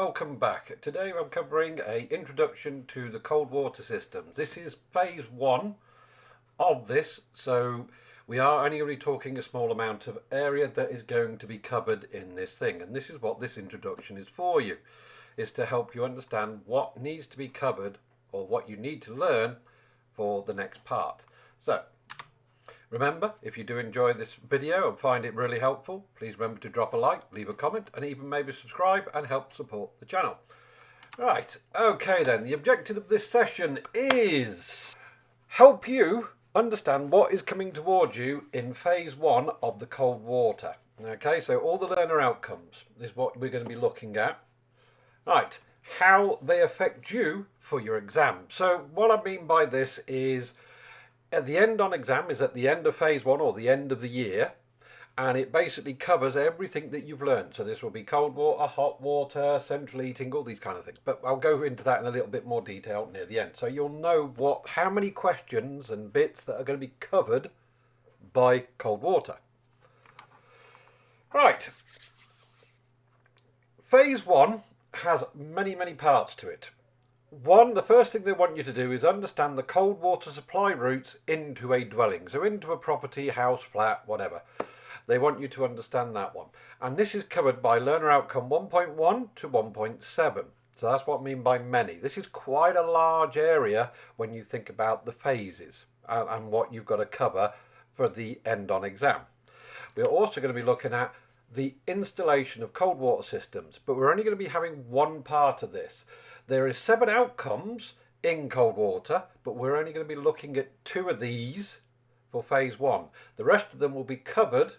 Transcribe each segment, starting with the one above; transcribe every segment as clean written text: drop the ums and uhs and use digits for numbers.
welcome back. Today I'm covering an introduction to the cold water systems. This is phase one of this, so we are only going to be talking a small amount of area that is going to be covered in this thing, and this is what this introduction is for you, is to help you understand what needs to be covered or what you need to learn for the next part. So remember, if you do enjoy this video and find it really helpful, please remember to drop a like, leave a comment, and even maybe subscribe and help support the channel. Right, okay then, the objective of this session is help you understand what is coming towards you in phase one of the cold water. Okay, so all the learner outcomes is what we're going to be looking at. Right, how they affect you for your exam. So what I mean by this is, at the end on exam is at the end of phase one or the end of the year, and it basically covers everything that you've learned. So this will be cold water, hot water, central heating, all these kind of things. But I'll go into that in a little bit more detail near the end. So you'll know how many questions and bits that are going to be covered by cold water. Right. Phase one has many parts to it. One, the first thing they want you to do is understand the cold water supply routes into a dwelling. So into a property, house, flat, whatever. They want you to understand that one. And this is covered by Learner Outcome 1.1 to 1.7. So that's what I mean by many. This is quite a large area when you think about the phases and what you've got to cover for the end on exam. We're also going to be looking at the installation of cold water systems, but we're only going to be having one part of this. There is 7 outcomes in cold water, but we're only going to be looking at 2 of these for phase 1. The rest of them will be covered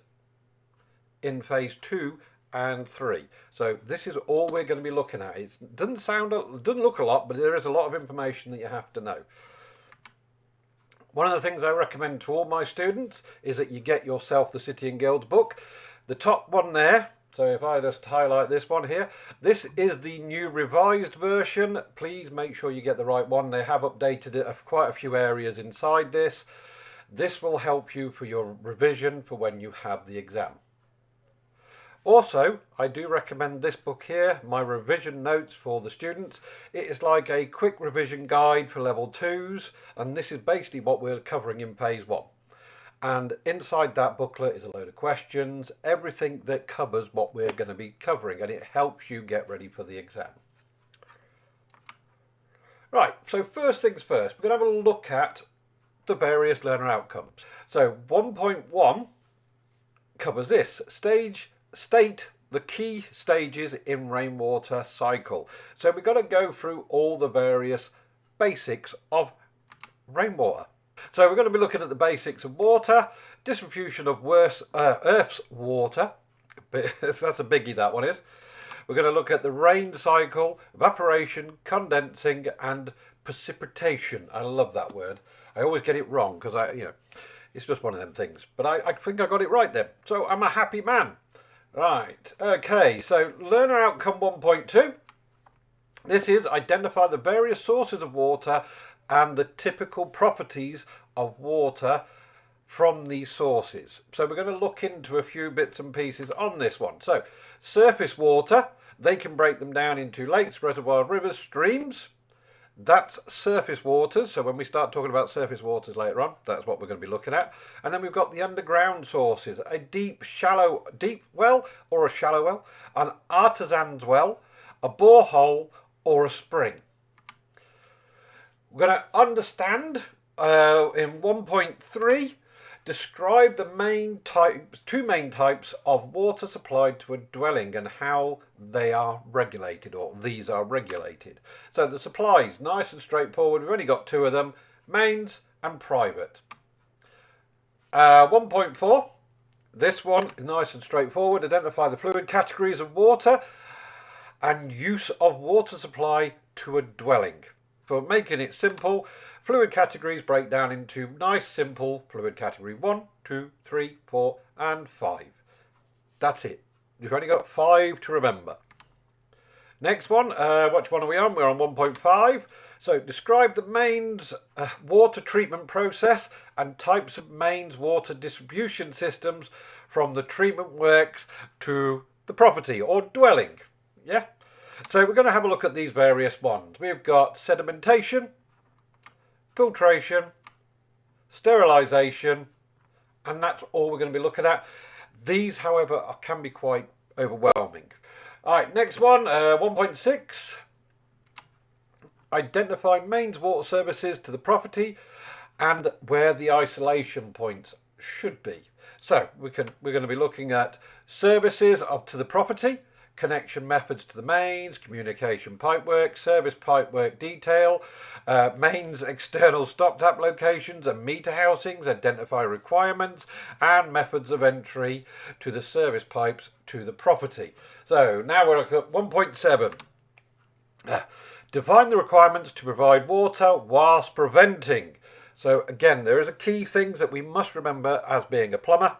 in phase 2 and 3. So this is all we're going to be looking at. It doesn't look a lot, but there is a lot of information that you have to know. One of the things I recommend to all my students is that you get yourself the City and Guilds book. The top one there, so if I just highlight this one here, this is the new revised version. Please make sure you get the right one. They have updated it quite a few areas inside this. This will help you for your revision for when you have the exam. Also, I do recommend this book here, my revision notes for the students. It is like a quick revision guide for level 2s, and this is basically what we're covering in phase 1. And inside that booklet is a load of questions, everything that covers what we're going to be covering, and it helps you get ready for the exam. Right, so first things first, we're going to have a look at the various learner outcomes. So 1.1 covers this, state the key stages in rainwater cycle. So we've got to go through all the various basics of rainwater. So we're going to be looking at the basics of water, distribution of Earth's water. That's a biggie, that one is. We're going to look at the rain cycle, evaporation, condensing, and precipitation. I love that word. I always get it wrong because it's just one of them things. But I think I got it right then. So I'm a happy man. Right. Okay. So learner outcome 1.2. This is identify the various sources of water and the typical properties of water from these sources. So we're going to look into a few bits and pieces on this one. So surface water, they can break them down into lakes, reservoirs, rivers, streams. That's surface waters. So when we start talking about surface waters later on, that's what we're going to be looking at. And then we've got the underground sources, a deep well or a shallow well, an artisan's well, a borehole or a spring. We're going to understand in 1.3, describe the two main types of water supplied to a dwelling and how they are regulated, or these are regulated. So the supplies, nice and straightforward. We've only got 2 of them, mains and private. 1.4, this one, nice and straightforward. Identify the fluid categories of water and use of water supply to a dwelling. For making it simple, fluid categories break down into nice simple fluid category 1, 2, 3, 4 and 5. That's it. You've only got 5 to remember. Next one, which one are we on? We're on 1.5. So describe the mains water treatment process and types of mains water distribution systems from the treatment works to the property or dwelling. Yeah. So we're going to have a look at these various ones. We've got sedimentation, filtration, sterilisation, and that's all we're going to be looking at. These, however, can be quite overwhelming. All right, next one, 1.6. Identify mains water services to the property and where the isolation points should be. So we're going to be looking at services up to the property, connection methods to the mains, communication pipework, service pipework detail, mains external stop tap locations and meter housings, identify requirements and methods of entry to the service pipes to the property. So now we're looking at 1.7. Define the requirements to provide water whilst preventing. So again, there is a key things that we must remember as being a plumber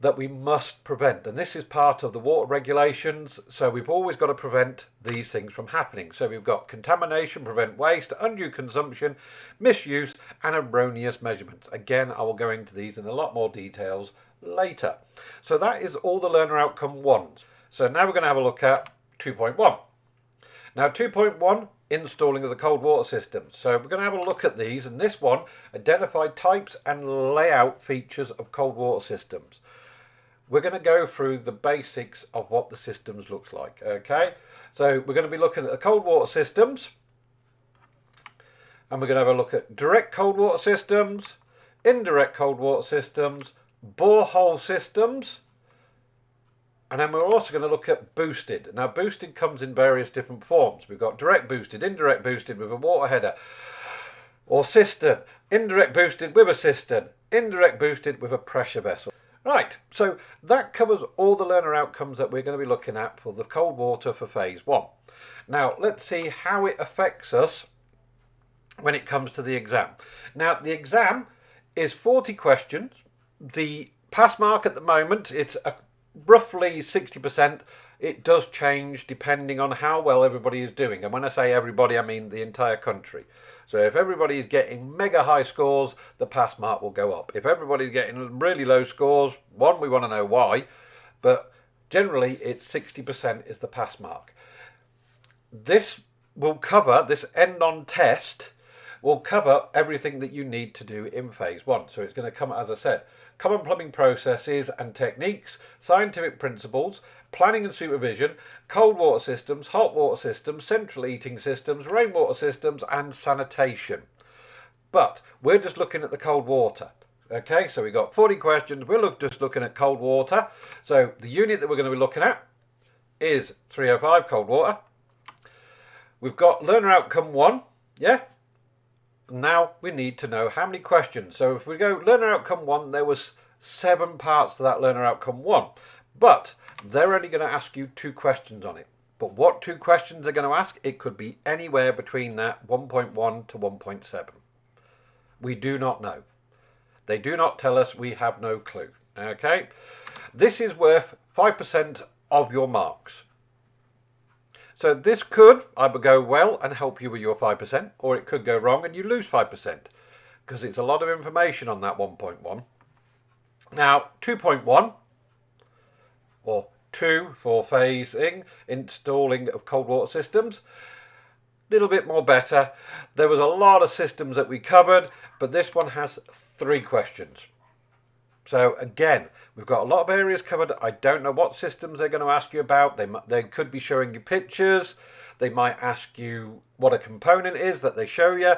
that we must prevent, and this is part of the water regulations. So we've always got to prevent these things from happening. So we've got contamination, prevent waste, undue consumption, misuse and erroneous measurements. Again, I will go into these in a lot more details later. So that is all the learner outcome ones. So now we're going to have a look at 2.1. Now 2.1, installing of the cold water systems. So we're going to have a look at these, and this one, identify types and layout features of cold water systems. We're going to go through the basics of what the systems looks like, okay? So we're going to be looking at the cold water systems, and we're going to have a look at direct cold water systems, indirect cold water systems, borehole systems, and then we're also going to look at boosted. Now boosted comes in various different forms. We've got direct boosted, indirect boosted with a water header or cistern, indirect boosted with a cistern, indirect boosted with a pressure vessel. Right, so that covers all the learner outcomes that we're going to be looking at for the cold water for phase 1. Now let's see how it affects us when it comes to the exam. Now the exam is 40 questions. The pass mark at the moment, it's roughly 60%. It does change depending on how well everybody is doing. And when I say everybody, I mean the entire country. So if everybody is getting mega high scores, the pass mark will go up. If everybody's getting really low scores, one, we want to know why. But generally, it's 60% is the pass mark. This will cover, this end-on test will cover everything that you need to do in phase 1. So it's going to come, as I said, common plumbing processes and techniques, scientific principles, planning and supervision, cold water systems, hot water systems, central heating systems, rainwater systems and sanitation. But we're just looking at the cold water. Okay, so we've got 40 questions. We're just looking at cold water. So the unit that we're going to be looking at is 305 cold water. We've got learner outcome 1. Yeah. Now we need to know how many questions. So if we go learner outcome 1, there was 7 parts to that learner outcome 1. But they're only going to ask you 2 questions on it. But what 2 questions they're going to ask, it could be anywhere between that 1.1 to 1.7. We do not know. They do not tell us, we have no clue. Okay? This is worth 5% of your marks. So this could either go well and help you with your 5%, or it could go wrong and you lose 5%, because it's a lot of information on that 1.1. Now, 2.1, or 2 for phasing, installing of cold water systems, a little bit more better. There was a lot of systems that we covered, but this one has 3 questions. So again, we've got a lot of areas covered. I don't know what systems they're going to ask you about. They could be showing you pictures. They might ask you what a component is that they show you.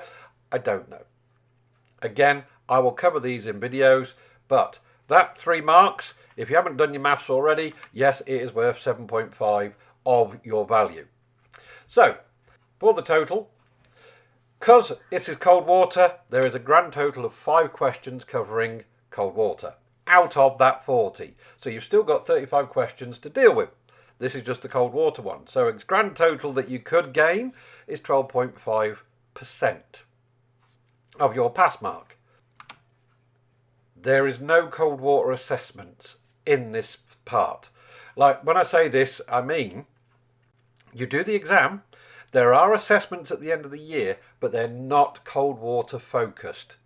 I don't know. Again, I will cover these in videos, but that 3 marks, if you haven't done your maths already, yes, it is worth 7.5 of your value. So, for the total, because this is cold water, there is a grand total of 5 questions covering cold water out of that 40. So you've still got 35 questions to deal with. This is just the cold water one. So its grand total that you could gain is 12.5% of your pass mark. There is no cold water assessments in this part. Like when I say this, I mean you do the exam. There are assessments at the end of the year, but they're not cold water focused.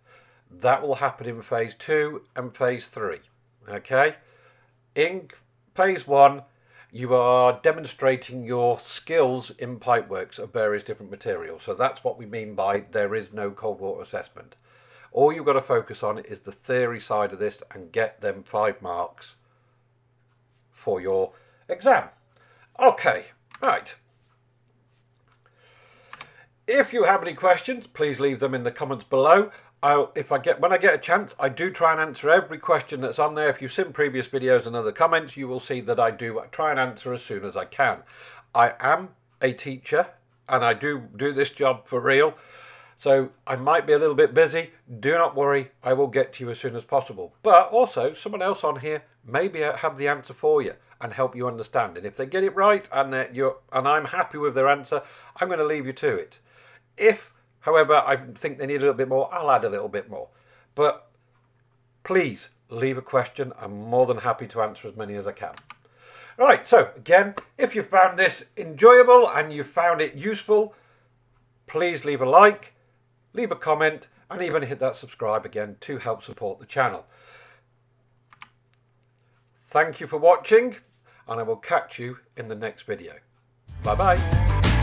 That will happen in phase 2 and phase 3. Okay? In phase 1, you are demonstrating your skills in pipeworks of various different materials. So that's what we mean by there is no cold water assessment. All you've got to focus on is the theory side of this and get them 5 marks for your exam. Okay, right. If you have any questions, please leave them in the comments below. When I get a chance, I do try and answer every question that's on there. If you've seen previous videos and other comments, you will see that I do try and answer as soon as I can. I am a teacher and I do this job for real. So I might be a little bit busy. Do not worry, I will get to you as soon as possible. But also, someone else on here maybe have the answer for you and help you understand. And if they get it right and I'm happy with their answer, I'm going to leave you to it. If, however, I think they need a little bit more, I'll add a little bit more. But please leave a question. I'm more than happy to answer as many as I can. Right, so again, if you found this enjoyable and you found it useful, please leave a like, leave a comment, and even hit that subscribe again to help support the channel. Thank you for watching, and I will catch you in the next video. Bye bye.